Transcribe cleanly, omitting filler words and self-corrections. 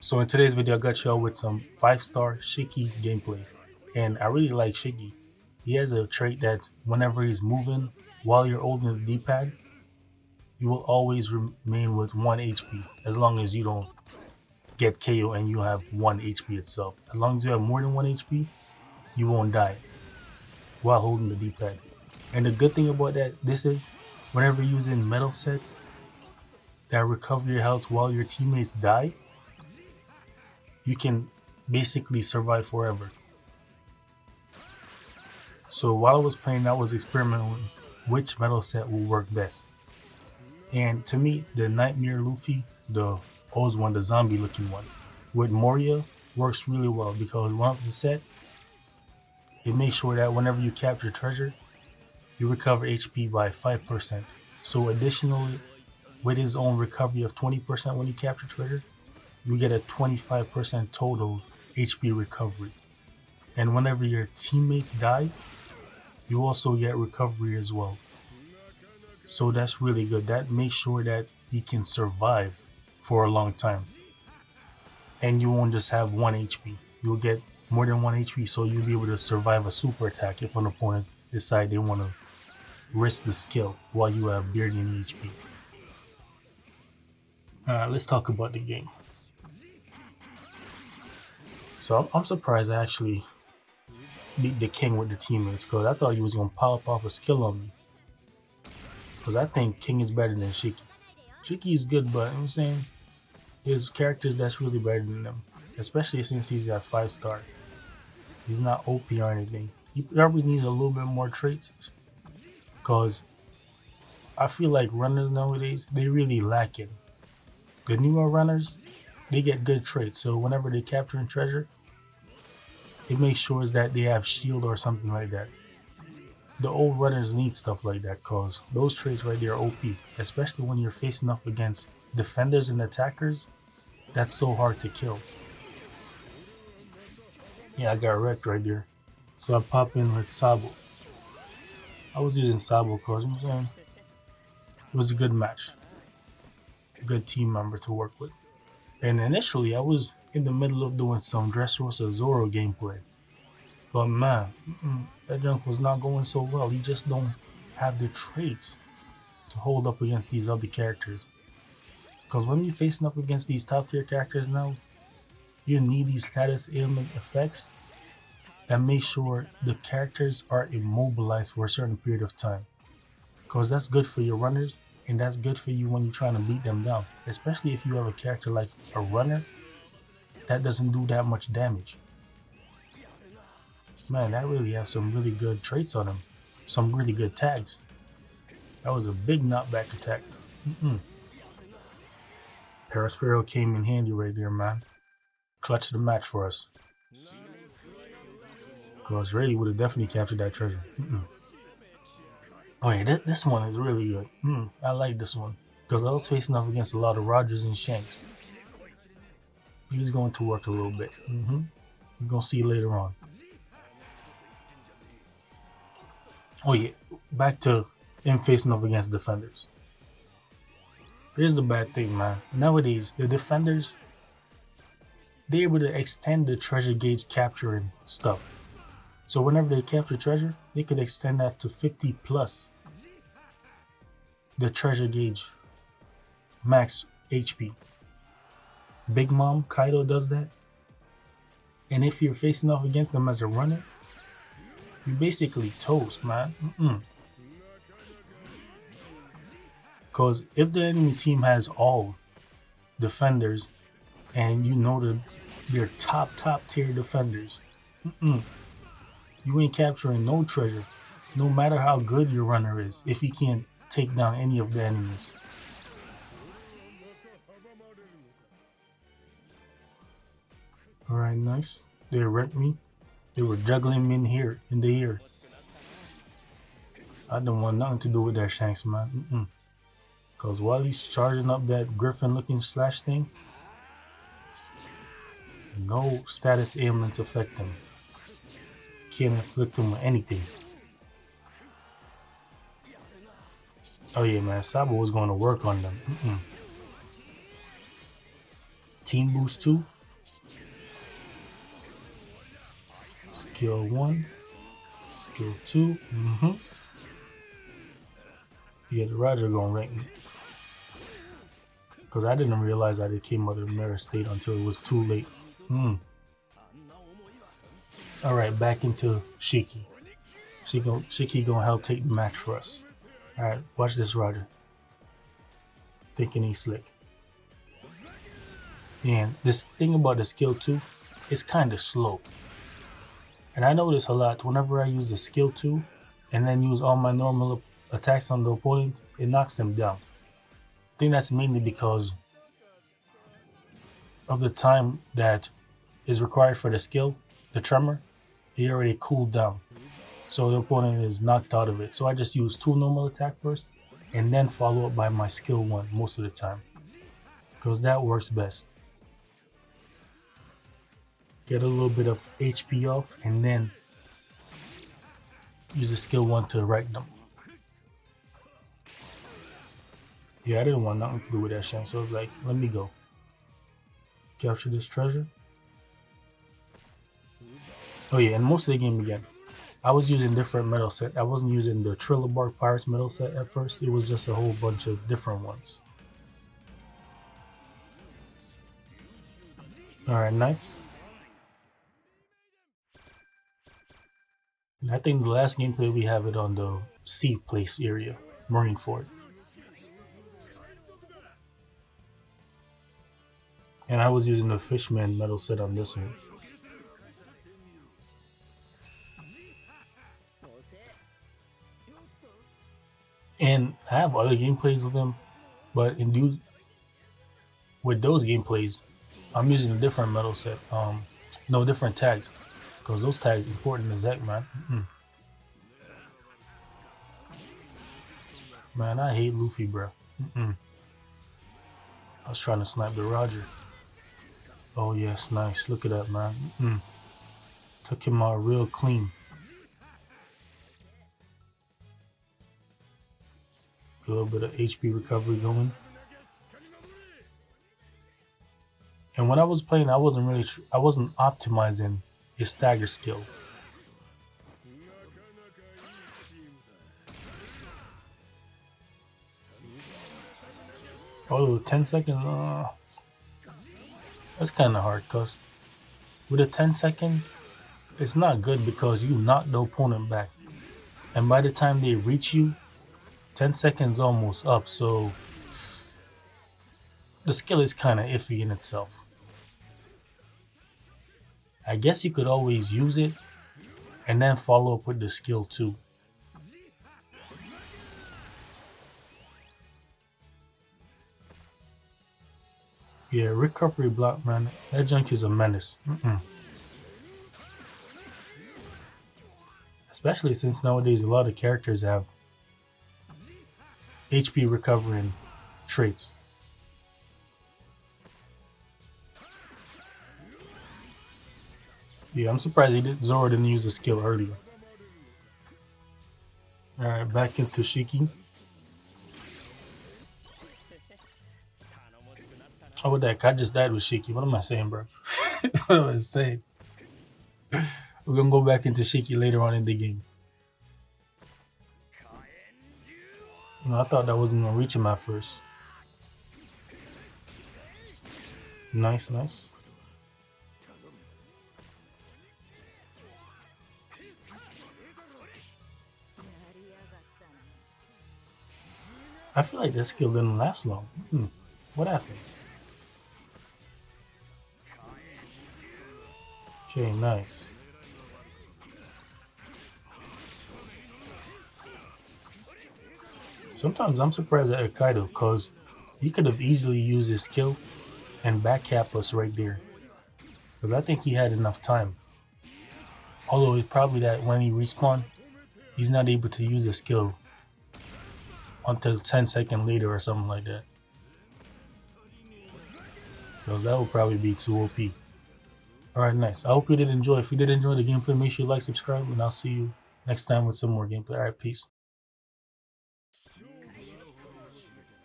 So in today's video, I got y'all with some 5-star Shiki gameplay. And I really like Shiki. He has a trait that whenever he's moving while you're holding the D-pad, you will always remain with 1 HP as long as you don't get KO and you have 1 HP itself. As long as you have more than 1 HP, you won't die while holding the D-pad. And the good thing about this is whenever you're using metal sets that recover your health while your teammates die, you can basically survive forever. So while I was playing, I was experimenting with which metal set will work best. And to me, the Nightmare Luffy, the Oz one, the zombie looking one, with Moria works really well because one of the set, it makes sure that whenever you capture treasure, you recover HP by 5%. So additionally, with his own recovery of 20% when you capture treasure, you get a 25% total HP recovery. And whenever your teammates die, you also get recovery as well. So that's really good. That makes sure that you can survive for a long time. And you won't just have 1 HP. You'll get more than 1 HP, so you'll be able to survive a super attack if an opponent decide they want to risk the skill while you have barely any HP. Alright, let's talk about the game. So I'm surprised I actually beat the King with the teammates because I thought he was going to pop off a skill on me. Because I think King is better than Shiki. Shiki is good, but you know what I'm saying, there's characters that's really better than them. Especially since he's at 5-star. He's not OP or anything. He probably needs a little bit more traits. Because I feel like runners nowadays, they really lack it. The newer runners, they get good traits. So whenever they capture treasure, it makes sure that they have shield or something like that. The old runners need stuff like that because those traits right there are OP, especially when you're facing off against defenders and attackers. That's so hard to kill. Yeah, I got wrecked right there. So I pop in with Sabo. I was using Sabo because you know what I'm saying, it was a good match. A good team member to work with. And initially I was in the middle of doing some Dressrosa Zoro gameplay. But man, that junk was not going so well. You just don't have the traits to hold up against these other characters. Because when you're facing up against these top tier characters now, you need these status ailment effects that make sure the characters are immobilized for a certain period of time. Because that's good for your runners and that's good for you when you're trying to beat them down. Especially if you have a character like a runner that doesn't do that much damage. Man, that really has some really good traits on him. Some really good tags. That was a big knockback attack. Paraspero came in handy right there, man. Clutched the match for us. Because Ray would have definitely captured that treasure. Oh yeah, this one is really good. I like this one. Because I was facing off against a lot of Rogers and Shanks. He was going to work a little bit. We're going to see later on. Oh yeah, back to him facing off against defenders. Here's the bad thing, man. Nowadays, the defenders, they're able to extend the treasure gauge capturing stuff. So whenever they capture treasure, they could extend that to 50 plus the treasure gauge max HP. Big Mom Kaido does that. And if you're facing off against them as a runner, you basically toast, man. Because if the enemy team has all defenders and you know that they're top tier defenders, you ain't capturing no treasure, no matter how good your runner is, if he can't take down any of the enemies. Alright, nice. They wrecked me. They were juggling me in the air. I don't want nothing to do with that Shanks, man. Because while he's charging up that griffin looking slash thing, no status ailments affect him. Can't inflict him with anything. Oh yeah, man, Sabo was going to work on them. Team boost too. Skill 1, skill 2. Yeah, the Roger gonna rank me. Because I didn't realize that it came out of the mirror state until it was too late. Alright, back into Shiki. Shiki gonna help take the match for us. Alright, watch this, Roger. Thinking he's slick. And this thing about the skill 2, it's kind of slow. And I notice a lot whenever I use the skill 2 and then use all my normal attacks on the opponent, it knocks them down. I think that's mainly because of the time that is required for the skill, the tremor. It already cooled down, so the opponent is knocked out of it. So I just use 2 normal attack first and then follow up by my skill 1 most of the time, because that works best. Get a little bit of HP off and then use the skill 1 to right them. Yeah, I didn't want nothing to do with that shit, so I was like, let me go. Capture this treasure. Oh yeah, and most of the game again, I was using different metal set. I wasn't using the Triller Bark Pirates metal set at first. It was just a whole bunch of different ones. Alright, nice. And I think the last gameplay we have it on the sea place area, Marineford. And I was using the Fishman metal set on this one. And I have other gameplays of them, but with those gameplays, I'm using a different metal set. No, different tags, because those tags important as heck, man. Man, I hate Luffy, bro. I was trying to snipe the Roger. Oh yes, nice. Look at that, man. Took him out real clean. A little bit of HP recovery going. And when I was playing, I wasn't optimizing his stagger skill. Oh, 10 seconds? That's kind of hard, because with the 10 seconds, it's not good because you knock the opponent back. And by the time they reach you, 10 seconds almost up, so the skill is kind of iffy in itself. I guess you could always use it and then follow up with the skill too. Yeah, recovery block, man. That junk is a menace. Especially since nowadays a lot of characters have HP recovering traits. Yeah, I'm surprised Zoro didn't use the skill earlier. Alright, back into Shiki. Oh, what the heck? I just died with Shiki. What am I saying, bro? What am I saying? We're gonna go back into Shiki later on in the game. I thought that wasn't gonna reach him at first. Nice, nice. I feel like this skill didn't last long. What happened? Okay, nice. Sometimes I'm surprised at Kaido, because he could have easily used his skill and backcap us right there. Because I think he had enough time. Although it's probably that when he respawned, he's not able to use the skill until 10 seconds later or something like that. Because that would probably be too OP. Alright, nice. I hope you did enjoy. If you did enjoy the gameplay, make sure you like, subscribe, and I'll see you next time with some more gameplay. Alright, peace.